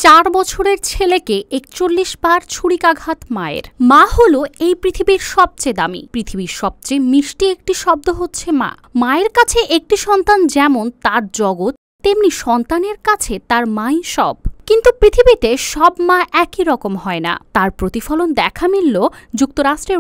4 বছরের ছেলেকে ৪১ বার ছুরিকাঘাত মায়ের। মা হলো এই পৃথিবীর সবচেয়ে দামি, পৃথিবীর সবচেয়ে মিষ্টি একটি শব্দ হচ্ছে মা। মায়ের কাছে একটি সন্তান যেমন তার জগৎ, তেমনি সন্তানের কাছে তার মাই সব। কিন্তু পৃথিবীতে সব মা একই রকম হয় না। তার প্রতিফলন দেখা মিলল যুক্তরাষ্ট্রের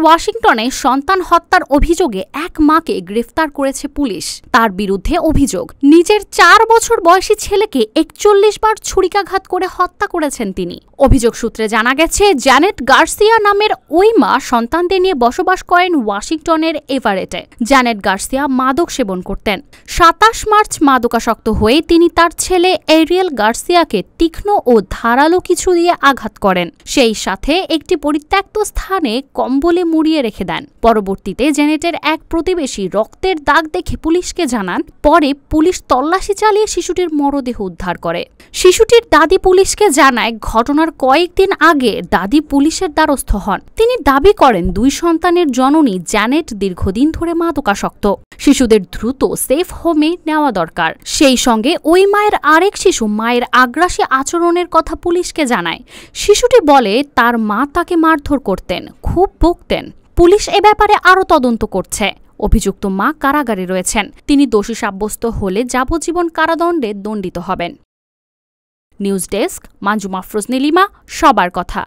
ওয়াশিংটনে সন্তান হত্যার অভিযোগে এক মাকে গ্রেফতার করেছে পুলিশ। তার বিরুদ্ধে অভিযোগ, নিজের 4 বছর বয়সী ছেলেকে ৪১ বার ছুরিকাঘাত করে হত্যা করেছেন তিনি। অভিযোগ সূত্রে জানা গেছে, জ্যানেট গার্সিয়া নামের ওই মা সন্তানদের নিয়ে বসবাস করেন ওয়াশিংটনের এভারেটে। জ্যানেট গার্সিয়া মাদক সেবন করতেন। ২৭ মার্চ মাদকাসক্ত হয়ে তিনি তার ছেলে এরিয়েল গার্সিয়াকে তীক্ষ্ণ ও ধারালো কিছু দিয়ে আঘাত করেন, সেই সাথে একটি পরিত্যক্ত স্থানে কম্বলে মুড়িয়ে রেখে দেন। পরবর্তীতে জেনেটের এক প্রতিবেশী রক্তের দাগ দেখে পুলিশকে জানান। পরে পুলিশ তল্লাশি চালিয়ে শিশুটির মরদেহ উদ্ধার করে। শিশুটির দাদি পুলিশকে জানায়, ঘটনার কয়েকদিন আগে দাদি পুলিশের দ্বারস্থ হন। তিনি দাবি করেন 2 সন্তানের জননী জ্যানেট দীর্ঘদিন ধরে মাদকাসক্ত। শিশুদের দ্রুত সেফ হোমে নেওয়া দরকার। সেই সঙ্গে ওই মায়ের আরেক শিশু মায়ের আগ্রাসী আচরণের কথা পুলিশকে জানায়। শিশুটি বলে তার মা তাকে মারধর করতেন, খুব বকতেন। পুলিশ এ ব্যাপারে আরও তদন্ত করছে। অভিযুক্ত মা কারাগারে রয়েছেন। তিনি দোষী সাব্যস্ত হলে যাবজ্জীবন কারাদণ্ডে দণ্ডিত হবেন। নিউজ ডেস্ক, মানজু মাফরোজ নীলিমা, সবার কথা।